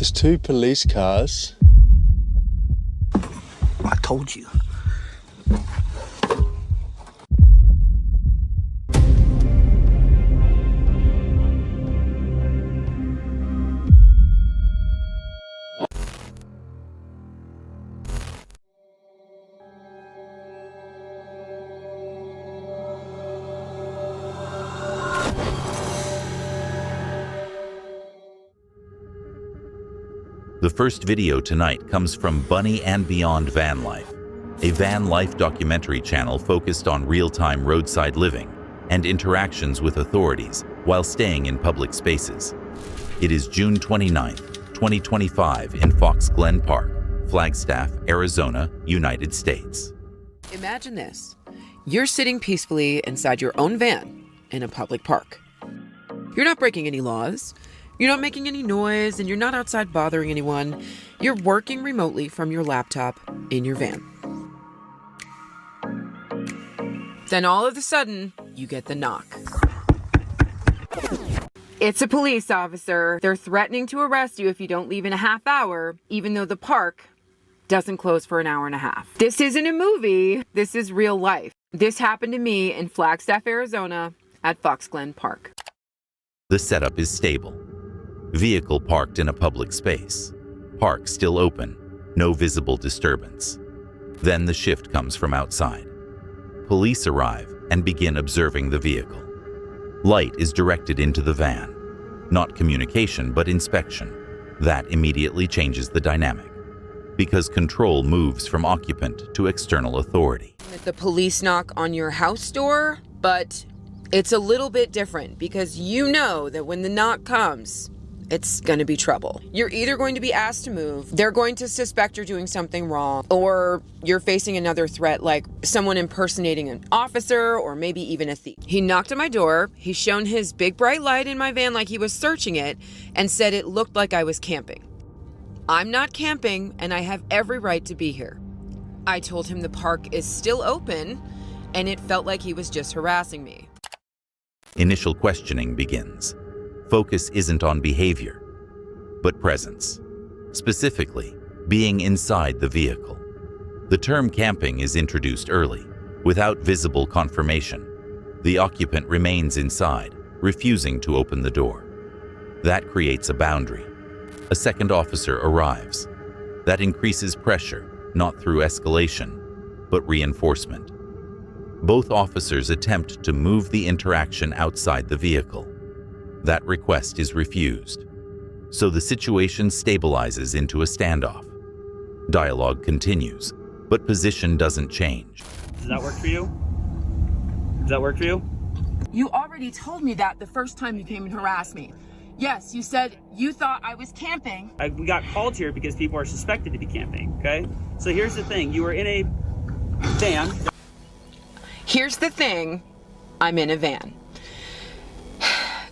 There's two police cars. I told you. The first video tonight comes from Bunny and Beyond Van Life, a van life documentary channel focused on real-time roadside living and interactions with authorities while staying in public spaces. It is June 29th, 2025 in Fox Glen Park, Flagstaff, Arizona, United States. Imagine this. You're sitting peacefully inside your own van in a public park. You're not breaking any laws. You're not making any noise, and you're not outside bothering anyone. You're working remotely from your laptop in your van. Then all of a sudden, you get the knock. It's a police officer. They're threatening to arrest you if you don't leave in a half hour, even though the park doesn't close for an hour and a half. This isn't a movie. This is real life. This happened to me in Flagstaff, Arizona at Fox Glen Park. The setup is stable. Vehicle parked in a public space. Park still open, no visible disturbance. Then the shift comes from outside. Police arrive and begin observing the vehicle. Light is directed into the van. Not communication, but inspection. That immediately changes the dynamic, because control moves from occupant to external authority. The police knock on your house door, but it's a little bit different because you know that when the knock comes, it's going to be trouble. You're either going to be asked to move, they're going to suspect you're doing something wrong, or you're facing another threat like someone impersonating an officer or maybe even a thief. He knocked on my door, he shone his big bright light in my van like he was searching it, and said it looked like I was camping. I'm not camping, and I have every right to be here. I told him the park is still open, and it felt like he was just harassing me. Initial questioning begins. Focus isn't on behavior, but presence. Specifically, being inside the vehicle. The term camping is introduced early, without visible confirmation. The occupant remains inside, refusing to open the door. That creates a boundary. A second officer arrives. That increases pressure, not through escalation, but reinforcement. Both officers attempt to move the interaction outside the vehicle. That request is refused. So the situation stabilizes into a standoff. Dialogue continues, but position doesn't change. Does that work for you? Does that work for you? You already told me that the first time you came and harassed me. Yes, you said you thought I was camping. We got called here because people are suspected to be camping, okay? So here's the thing. You were in a van. Here's the thing. I'm in a van.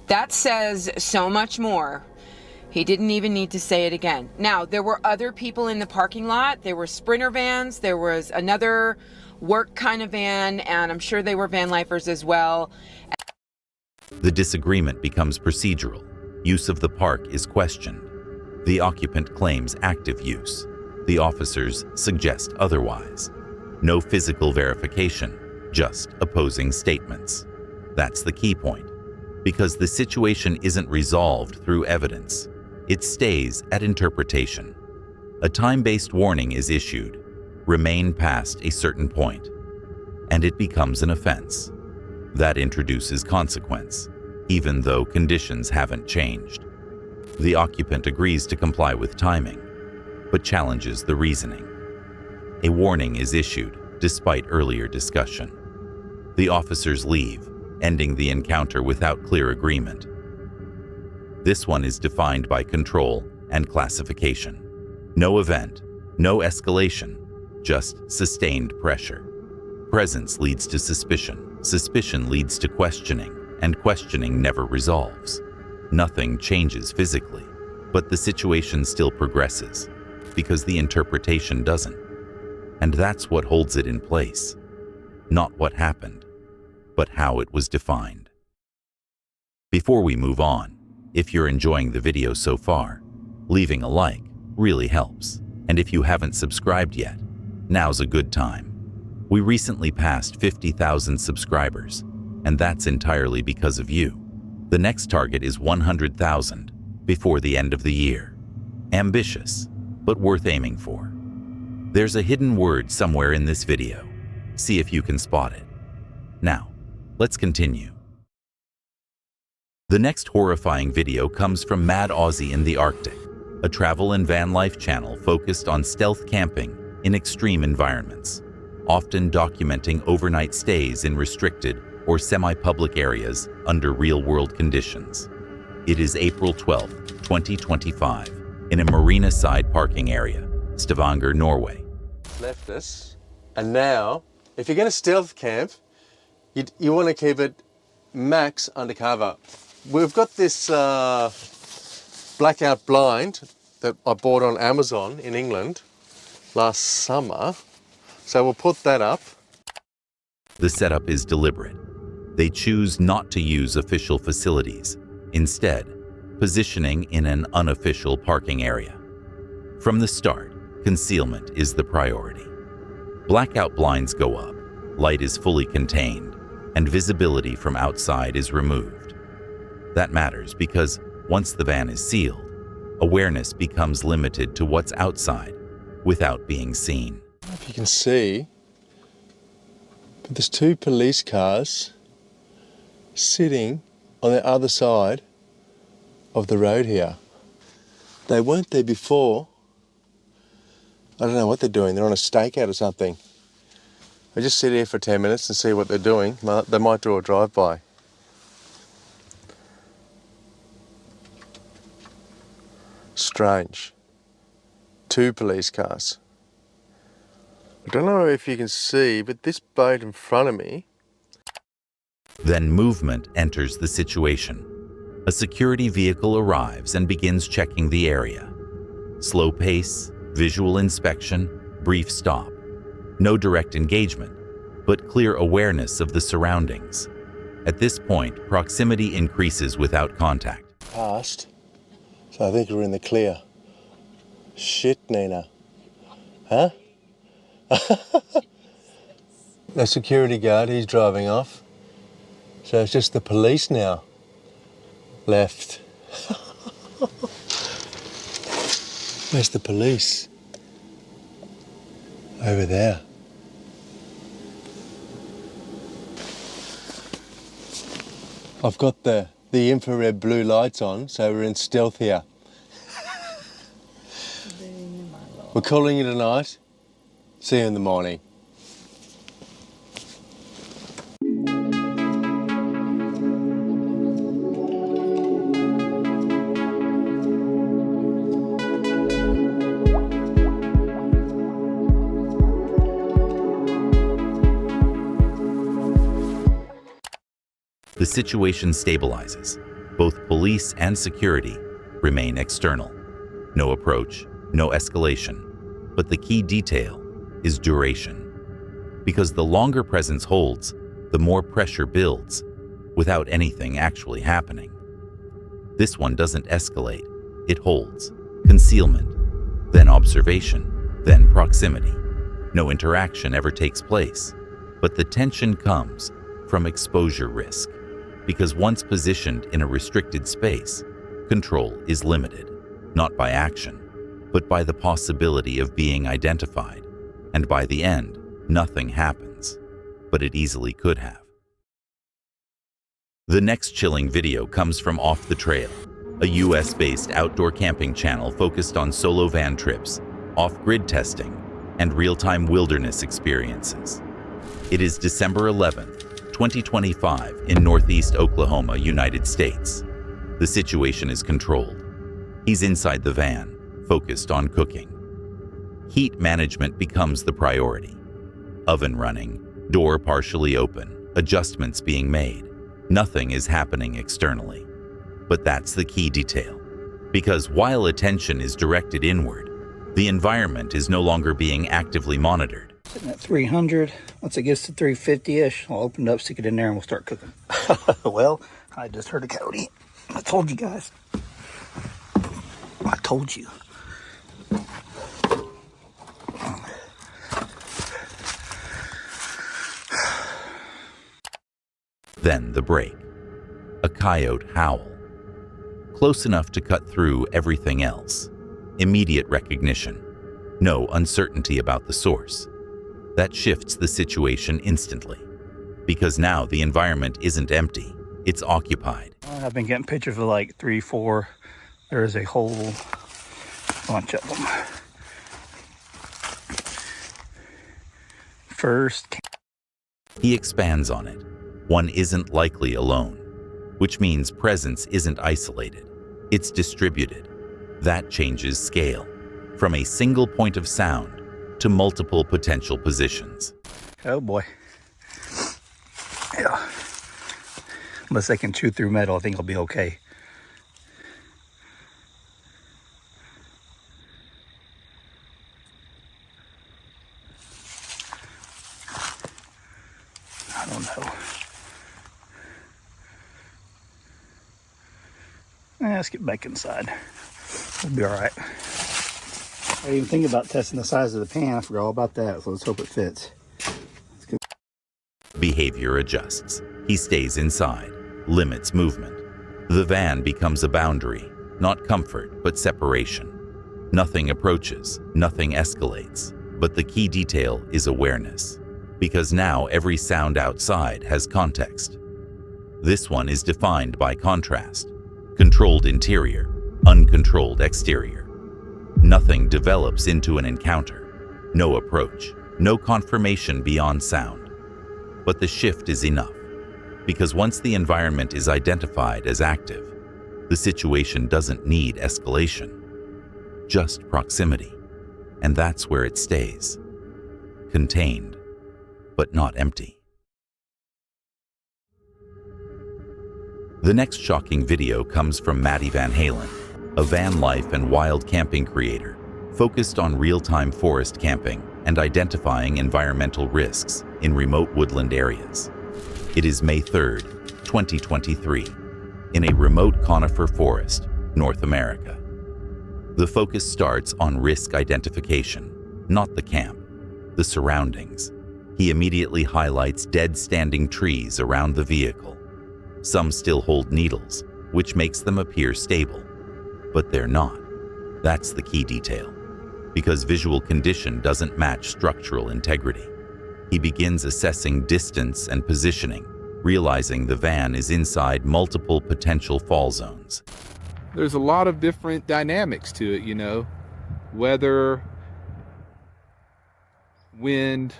That says so much more. He didn't even need to say it again. Now, there were other people in the parking lot. There were Sprinter vans. There was another work kind of van, and I'm sure they were van lifers as well. The disagreement becomes procedural. Use of the park is questioned. The occupant claims active use. The officers suggest otherwise. No physical verification, just opposing statements. That's the key point. Because the situation isn't resolved through evidence. It stays at interpretation. A time-based warning is issued. Remain past a certain point. And it becomes an offense. That introduces consequence, even though conditions haven't changed. The occupant agrees to comply with timing, but challenges the reasoning. A warning is issued, despite earlier discussion. The officers leave, ending the encounter without clear agreement. This one is defined by control and classification. No event, no escalation, just sustained pressure. Presence leads to suspicion. Suspicion leads to questioning, and questioning never resolves. Nothing changes physically, but the situation still progresses, because the interpretation doesn't. And that's what holds it in place. Not what happened, but how it was defined. Before we move on, if you're enjoying the video so far, Leaving a like really helps. And if you haven't subscribed yet, now's a good time. We recently passed 50,000 subscribers, and that's entirely because of you. The next target is 100,000 before the end of the year. Ambitious, but worth aiming for. There's a hidden word somewhere in this video. See if you can spot it. Now, let's continue. The next horrifying video comes from Mad Aussie in the Arctic, a travel and van life channel focused on stealth camping in extreme environments, often documenting overnight stays in restricted or semi-public areas under real-world conditions. It is April 12, 2025, in a marina-side parking area, Stavanger, Norway. Left us, and now, if you're going to stealth camp, you want to keep it max undercover. We've got this blackout blind that I bought on Amazon in England last summer, so we'll put that up. The setup is deliberate. They choose not to use official facilities, instead, positioning in an unofficial parking area. From the start, concealment is the priority. Blackout blinds go up, light is fully contained, and visibility from outside is removed. That matters because once the van is sealed, awareness becomes limited to what's outside without being seen. I don't know if you can see, but there's two police cars sitting on the other side of the road here. They weren't there before. I don't know what they're doing. They're on a stakeout or something. I just sit here for 10 minutes and see what they're doing. They might do a drive-by. Strange. Two police cars. I don't know if you can see, but this boat in front of me. Then movement enters the situation. A security vehicle arrives and begins checking the area. Slow pace, visual inspection, brief stop. No direct engagement, but clear awareness of the surroundings. At this point, proximity increases without contact. Passed. So I think we're in the clear. Shit, Nina. Huh? The security guard, he's driving off. So it's just the police now left. Where's the police? Over there. I've got the infrared blue lights on, so we're in stealth here. We're calling it a night. See you in the morning. The situation stabilizes. Both police and security remain external. No approach, no escalation. But the key detail is duration. Because the longer presence holds, the more pressure builds without anything actually happening. This one doesn't escalate, it holds. Concealment, then observation, then proximity. No interaction ever takes place, but the tension comes from exposure risk. Because once positioned in a restricted space, control is limited, not by action, but by the possibility of being identified. And by the end, nothing happens, but it easily could have. The next chilling video comes from Off the Trail, a US-based outdoor camping channel focused on solo van trips, off-grid testing, and real-time wilderness experiences. It is December 11th, 2025 in Northeast Oklahoma, United States. The situation is controlled. He's inside the van, focused on cooking. Heat management becomes the priority. Oven running, door partially open, adjustments being made. Nothing is happening externally. But that's the key detail. Because while attention is directed inward, the environment is no longer being actively monitored. Sitting at 300. Once it gets to 350-ish, I'll open it up, stick it in there, and we'll start cooking. Well, I just heard a coyote. I told you guys. I told you. Then the break. A coyote howl. Close enough to cut through everything else. Immediate recognition. No uncertainty about the source. That shifts the situation instantly. Because now the environment isn't empty, it's occupied. I've been getting pictures of like 3, 4. There is a whole bunch of them. First. He expands on it. One isn't likely alone, which means presence isn't isolated. It's distributed. That changes scale, from a single point of sound to multiple potential positions. Oh boy. Yeah. Unless they can chew through metal, I think I'll be okay. I don't know. Let's get back inside. We'll be all right. I didn't even think about testing the size of the pan. I forgot all about that, so let's hope it fits. Behavior adjusts. He stays inside, limits movement. The van becomes a boundary, not comfort, but separation. Nothing approaches, nothing escalates. But the key detail is awareness, because now every sound outside has context. This one is defined by contrast. Controlled interior, uncontrolled exterior. Nothing develops into an encounter. No approach, no confirmation beyond sound. But the shift is enough, because once the environment is identified as active, the situation doesn't need escalation, just proximity. And that's where it stays. Contained, but not empty. The next shocking video comes from Maddie Van Halen, a van life and wild camping creator, focused on real-time forest camping and identifying environmental risks in remote woodland areas. It is May 3rd, 2023, in a remote conifer forest, North America. The focus starts on risk identification, not the camp, the surroundings. He immediately highlights dead standing trees around the vehicle. Some still hold needles, which makes them appear stable. But they're not. That's the key detail. Because visual condition doesn't match structural integrity. He begins assessing distance and positioning, realizing the van is inside multiple potential fall zones. There's a lot of different dynamics to it, you know. Weather, wind,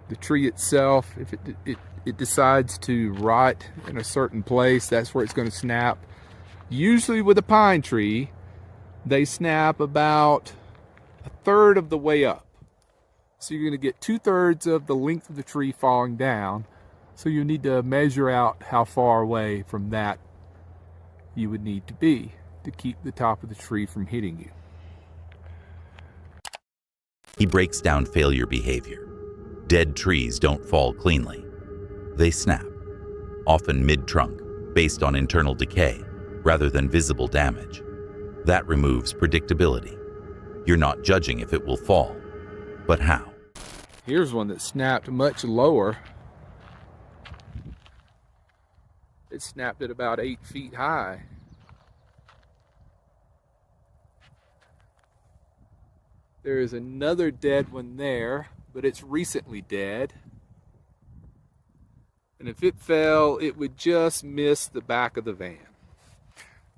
the tree itself. If it decides to rot in a certain place, that's where it's going to snap. Usually with a pine tree, they snap about 1/3 of the way up. So you're going to get 2/3 of the length of the tree falling down. So you need to measure out how far away from that you would need to be to keep the top of the tree from hitting you. He breaks down failure behavior. Dead trees don't fall cleanly. They snap, often mid-trunk, based on internal decay, rather than visible damage. That removes predictability. You're not judging if it will fall, but how. Here's one that snapped much lower. It snapped at about 8 feet high. There is another dead one there, but it's recently dead. And if it fell, it would just miss the back of the van.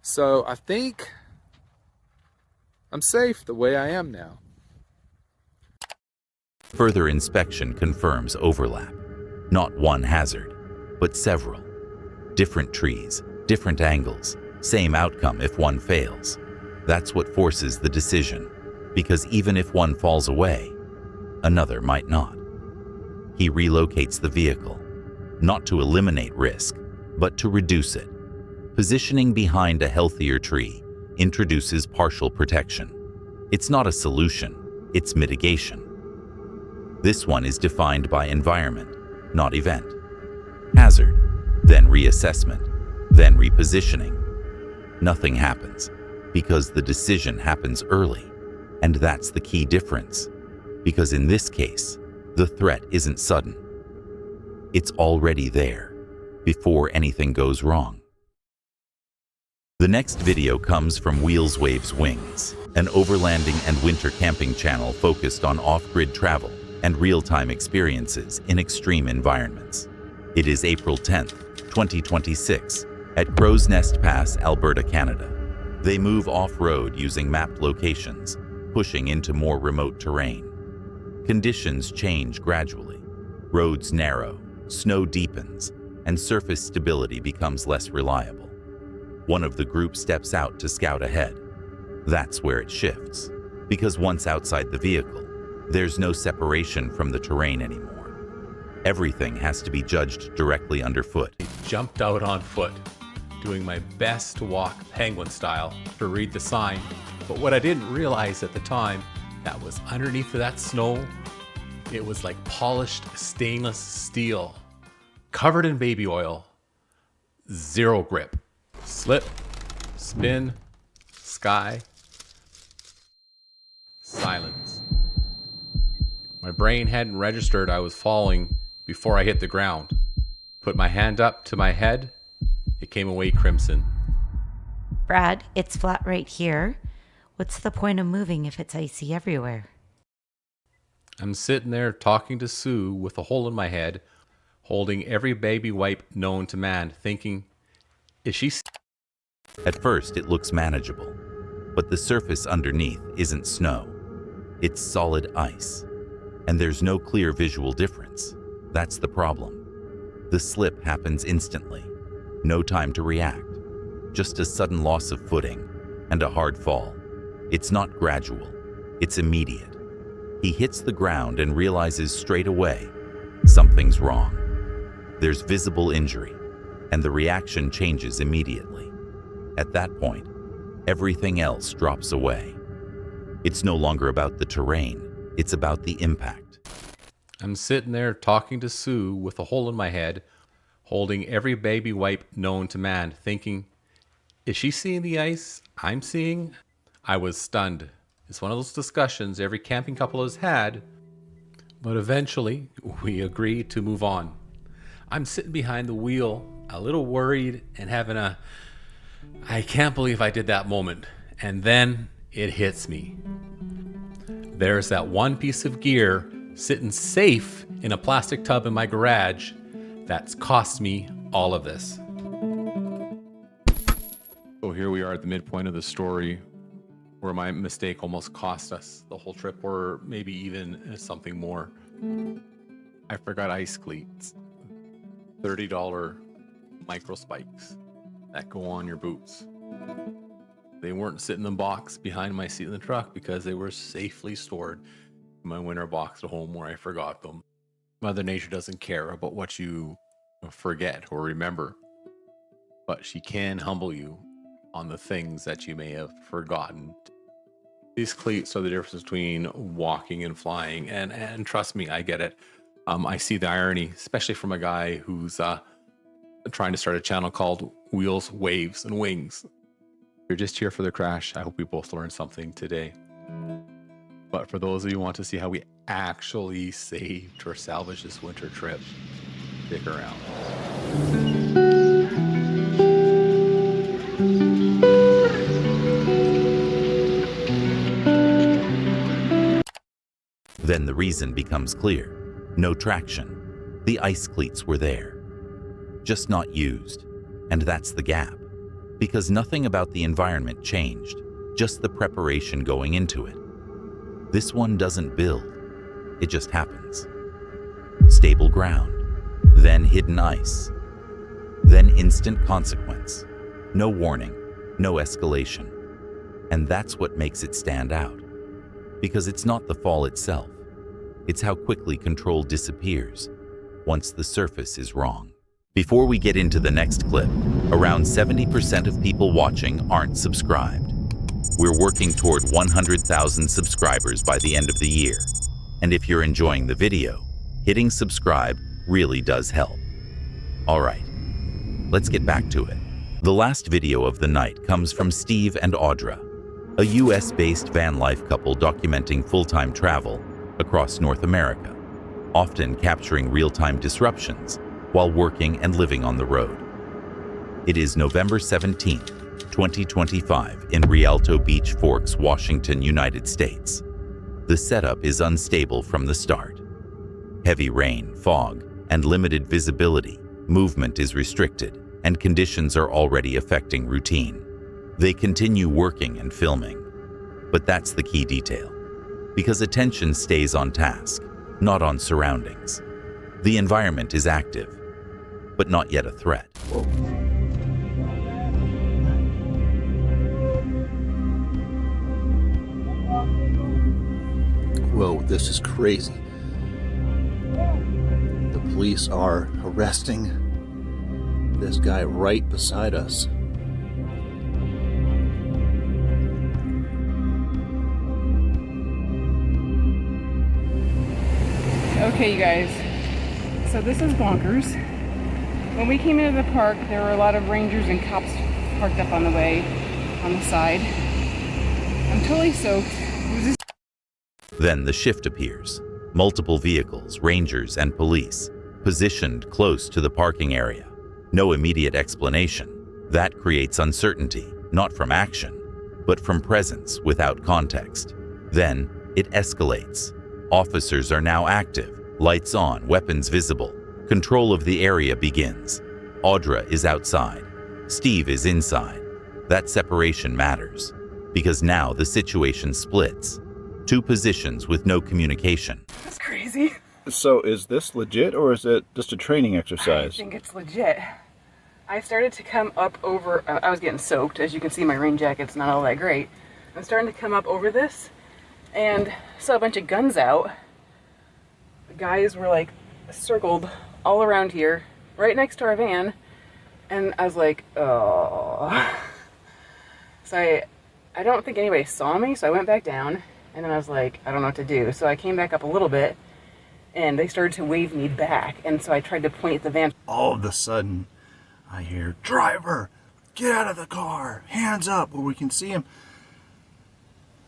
So I think I'm safe the way I am now. Further inspection confirms overlap. Not one hazard, but several. Different trees, different angles, same outcome if one fails. That's what forces the decision, because even if one falls away, another might not. He relocates the vehicle, not to eliminate risk, but to reduce it. Positioning behind a healthier tree introduces partial protection. It's not a solution, it's mitigation. This one is defined by environment, not event. Hazard, then reassessment, then repositioning. nothing happens because the decision happens early. And that's the key difference, because in this case, the threat isn't sudden. It's already there before anything goes wrong. The next video comes from Wheels Waves Wings, an overlanding and winter camping channel focused on off-grid travel and real-time experiences in extreme environments. It is April 10th, 2026, at Crow's Nest Pass, Alberta, Canada. They move off-road using mapped locations, pushing into more remote terrain. Conditions change gradually. Roads narrow, snow deepens, and surface stability becomes less reliable. One of the group steps out to scout ahead. That's where it shifts, because once outside the vehicle, there's no separation from the terrain anymore. Everything has to be judged directly underfoot. I jumped out on foot, doing my best to walk penguin style to read the sign. But what I didn't realize at the time, that was underneath of that snow, it was like polished stainless steel, covered in baby oil, zero grip. Slip, spin, sky, silence. My brain hadn't registered I was falling before I hit the ground. Put my hand up to my head, it came away crimson. Brad, it's flat right here. What's the point of moving if it's icy everywhere? I'm sitting there talking to Sue with a hole in my head, holding every baby wipe known to man, thinking, is she... At first, it looks manageable, but the surface underneath isn't snow. It's solid ice, and there's no clear visual difference. That's the problem. The slip happens instantly. No time to react. Just a sudden loss of footing and a hard fall. It's not gradual. It's immediate. He hits the ground and realizes straight away something's wrong. There's visible injury, and the reaction changes immediately. At that point, everything else drops away. It's no longer about the terrain, it's about the impact. I'm sitting there talking to Sue with a hole in my head, holding every baby wipe known to man, thinking, is she seeing the ice I'm seeing? I was stunned. It's one of those discussions every camping couple has had, but eventually we agreed to move on. I'm sitting behind the wheel, a little worried and having a, I can't believe I did that moment. And then it hits me. There's that one piece of gear sitting safe in a plastic tub in my garage that's cost me all of this. So here we are at the midpoint of the story where my mistake almost cost us the whole trip, or maybe even something more. I forgot ice cleats, $30 micro spikes that go on your boots. They weren't sitting in the box behind my seat in the truck because they were safely stored in my winter box at home where I forgot them. Mother Nature doesn't care about what you forget or remember, but she can humble you on the things that you may have forgotten. These cleats are the difference between walking and flying, and trust me, I get it. I see the irony, especially from a guy who's trying to start a channel called Wheels, Waves, and Wings. You're just here for the crash. I hope we both learned something today. But for those of you who want to see how we actually saved or salvaged this winter trip, stick around. Then the reason becomes clear. No traction. The ice cleats were there, just not used. And that's the gap. Because nothing about the environment changed, just the preparation going into it. This one doesn't build, it just happens. Stable ground, then hidden ice, then instant consequence. No warning, no escalation. And that's what makes it stand out. Because it's not the fall itself, it's how quickly control disappears once the surface is wrong. Before we get into the next clip, around 70% of people watching aren't subscribed. We're working toward 100,000 subscribers by the end of the year. And if you're enjoying the video, hitting subscribe really does help. All right, let's get back to it. The last video of the night comes from Steve and Audra, a US-based van life couple documenting full-time travel across North America, often capturing real-time disruptions while working and living on the road. It is November 17th, 2025 in Rialto Beach Forks, Washington, United States. The setup is unstable from the start. Heavy rain, fog, and limited visibility, movement is restricted, and conditions are already affecting routine. They continue working and filming. But that's the key detail, because attention stays on task, not on surroundings. The environment is active, but not yet a threat. Whoa, this is crazy. The police are arresting this guy right beside us. Okay, you guys, so this is bonkers. When we came into the park, there were a lot of rangers and cops parked up on the way, on the side. I'm totally soaked. Then the shift appears. Multiple vehicles, rangers, and police, positioned close to the parking area. No immediate explanation. That creates uncertainty, not from action, but from presence without context. Then it escalates. Officers are now active, lights on, weapons visible. Control of the area begins. Audra is outside. Steve is inside. That separation matters, because now the situation splits. Two positions with no communication. That's crazy. So is this legit, or is it just a training exercise? I think it's legit. I started to come up over, I was getting soaked. As you can see, my rain jacket's not all that great. I'm starting to come up over this and saw a bunch of guns out. The guys were like circled all around here, right next to our van. And I was like, oh. So I don't think anybody saw me, so I went back down. And then I was like, I don't know what to do. So I came back up a little bit, and they started to wave me back. And so I tried to point at the van. All of a sudden, I hear, "Driver, get out of the car, hands up where we can see him."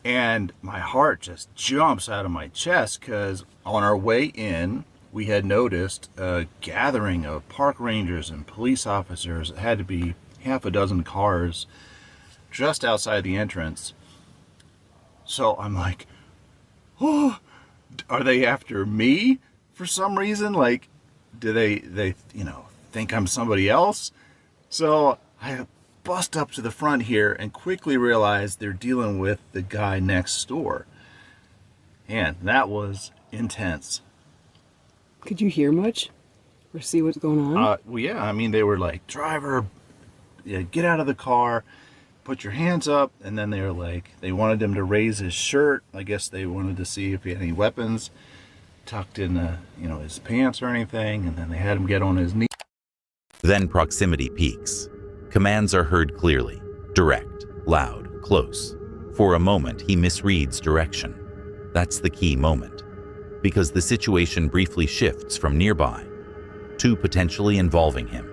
And my heart just jumps out of my chest, because on our way in, we had noticed a gathering of park rangers and police officers. It had to be half a dozen cars just outside the entrance. So I'm like, oh, are they after me for some reason? Like, do they think I'm somebody else? So I bust up to the front here and quickly realize they're dealing with the guy next door. And that was intense. Could you hear much or see what's going on? Well, yeah, I mean, they were like, "Driver, yeah, get out of the car, put your hands up." And then they were like, they wanted him to raise his shirt. I guess they wanted to see if he had any weapons tucked in his pants or anything. And then they had him get on his knees. Then proximity peaks. Commands are heard clearly, direct, loud, close. For a moment, he misreads direction. That's the key moment, because the situation briefly shifts from nearby to potentially involving him,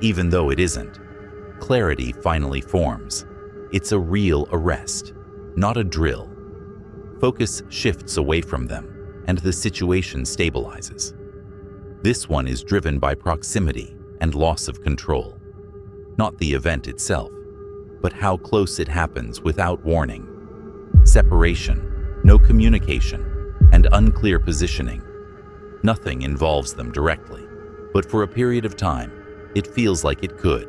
even though it isn't. Clarity finally forms. It's a real arrest, not a drill. Focus shifts away from them, and the situation stabilizes. This one is driven by proximity and loss of control. Not the event itself, but how close it happens without warning. Separation, no communication, and unclear positioning. Nothing involves them directly, but for a period of time, it feels like it could.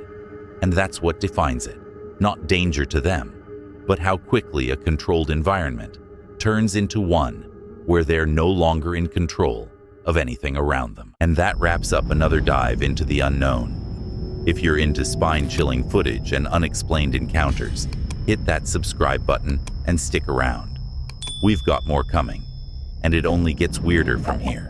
And that's what defines it. Not danger to them, but how quickly a controlled environment turns into one where they're no longer in control of anything around them. And that wraps up another dive into the unknown. If you're into spine-chilling footage and unexplained encounters, hit that subscribe button and stick around. We've got more coming, and it only gets weirder from here.